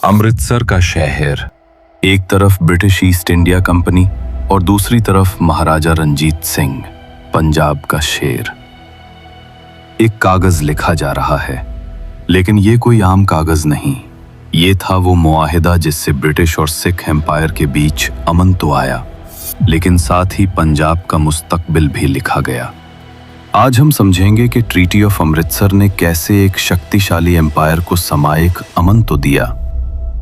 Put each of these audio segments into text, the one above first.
अमृतसर का शहर, एक तरफ ब्रिटिश ईस्ट इंडिया कंपनी और दूसरी तरफ महाराजा रंजीत सिंह, पंजाब का शेर। एक कागज लिखा जा रहा है, लेकिन ये कोई आम कागज नहीं। ये था वो मुआहिदा जिससे ब्रिटिश और सिख एम्पायर के बीच अमन तो आया, लेकिन साथ ही पंजाब का मुस्तकबिल भी लिखा गया। आज हम समझेंगे कि ट्रीटी ऑफ अमृतसर ने कैसे एक शक्तिशाली एम्पायर को सामयिक अमन तो दिया,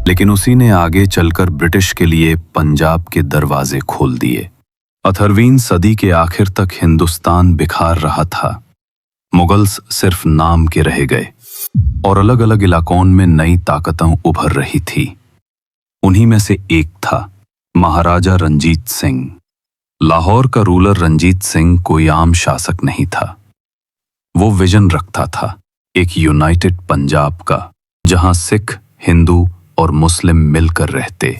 लेकिन उसी ने आगे चलकर ब्रिटिश के लिए पंजाब के दरवाजे खोल दिए। 18वीं सदी के आखिर तक हिंदुस्तान बिखार रहा था। मुगल्स सिर्फ नाम के रह गए और अलग अलग इलाकों में नई ताकतें उभर रही थी। उन्हीं में से एक था महाराजा रंजीत सिंह। लाहौर का रूलर रंजीत सिंह कोई आम शासक नहीं था। वो विजन रखता था एक यूनाइटेड पंजाब का, जहां सिख, हिंदू और मुस्लिम मिलकर रहते।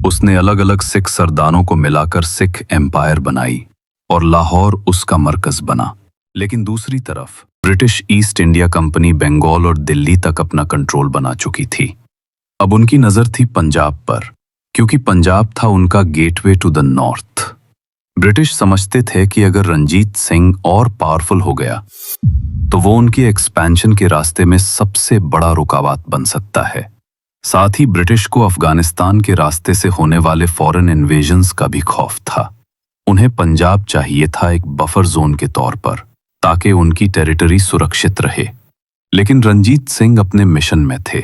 उसने अलग अलग सिख सरदारों को मिलाकर सिख एम्पायर बनाई और लाहौर उसका मरकज बना। लेकिन दूसरी तरफ British East India Company Bengal और दिल्ली तक अपना कंट्रोल बना चुकी थी। अब उनकी नजर थी पंजाब पर, क्योंकि पंजाब था उनका gateway to the north. British समझते थे कि अगर रंजीत सिंह और पावरफुल हो गया तो वो उनकी एक्सपेंशन के रास्ते में सबसे बड़ा रुकावट बन सकता है। साथ ही ब्रिटिश को अफगानिस्तान के रास्ते से होने वाले फॉरेन इन्वेजन्स का भी खौफ था। उन्हें पंजाब चाहिए था एक बफर जोन के तौर पर, ताकि उनकी टेरिटरी सुरक्षित रहे। लेकिन रंजीत सिंह अपने मिशन में थे।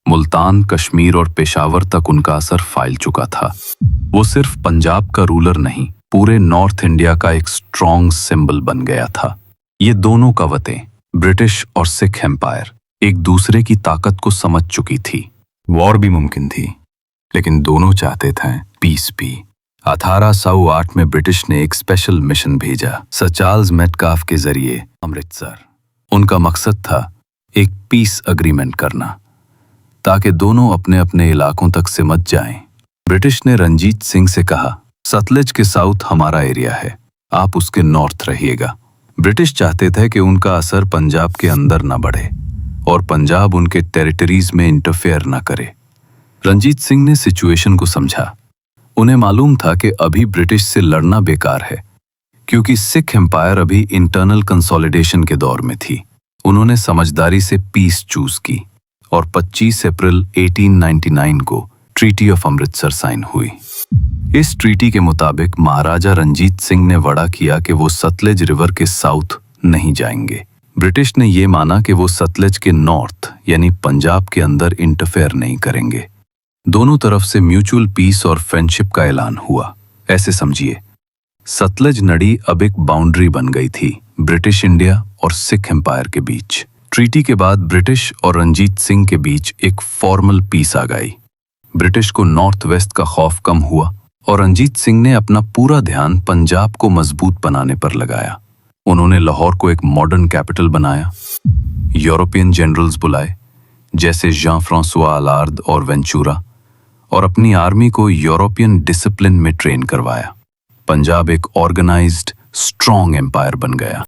मुल्तान, कश्मीर और पेशावर तक उनका असर फैल चुका था। वो सिर्फ पंजाब का रूलर नहीं, पूरे नॉर्थ इंडिया का एक स्ट्रॉन्ग सिंबल बन गया था। ये दोनों कवतें, ब्रिटिश और सिख एम्पायर, एक दूसरे की ताकत को समझ चुकी थी। वॉर भी मुमकिन थी, लेकिन दोनों चाहते थे पीस भी। 1808 में ब्रिटिश ने एक स्पेशल मिशन भेजा सर चार्ल्स मेटकाफ के जरिए अमृतसर। उनका मकसद था एक पीस अग्रीमेंट करना, ताकि दोनों अपने अपने इलाकों तक सिमट जाएं। ब्रिटिश ने रंजीत सिंह से कहा, सतलज के साउथ हमारा एरिया है, आप उसके नॉर्थ रहिएगा। ब्रिटिश चाहते थे कि उनका असर पंजाब के अंदर न बढ़े और पंजाब उनके टेरिटरीज में इंटरफेयर न करे। रंजीत सिंह ने सिचुएशन को समझा। उन्हें मालूम था कि अभी ब्रिटिश से लड़ना बेकार है, क्योंकि सिख एम्पायर अभी इंटरनल कंसोलिडेशन के दौर में थी। उन्होंने समझदारी से पीस चूज की और 25 अप्रैल 1899 को ट्रीटी ऑफ अमृतसर साइन हुई। इस ट्रीटी के मुताबिक महाराजा रंजीत सिंह ने वादा किया कि वो सतलज रिवर के साउथ नहीं जाएंगे। ब्रिटिश ने ये माना कि वो सतलज के नॉर्थ यानी पंजाब के अंदर इंटरफेयर नहीं करेंगे। दोनों तरफ से म्यूचुअल पीस और फ्रेंडशिप का ऐलान हुआ। ऐसे समझिए, सतलज नदी अब एक बाउंड्री बन गई थी ब्रिटिश इंडिया और सिख एम्पायर के बीच। ट्रीटी के बाद ब्रिटिश और रंजीत सिंह के बीच एक फॉर्मल पीस आ गई। ब्रिटिश को नॉर्थ वेस्ट का खौफ कम हुआ और रंजीत सिंह ने अपना पूरा ध्यान पंजाब को मजबूत बनाने पर लगाया। उन्होंने लाहौर को एक मॉडर्न कैपिटल बनाया, यूरोपियन जनरल्स बुलाए जैसे जान फ्रांसुआ अलार्द और वेंचुरा, और अपनी आर्मी को यूरोपियन डिसिप्लिन में ट्रेन करवाया। पंजाब एक ऑर्गेनाइज्ड, स्ट्रॉन्ग एम्पायर बन गया।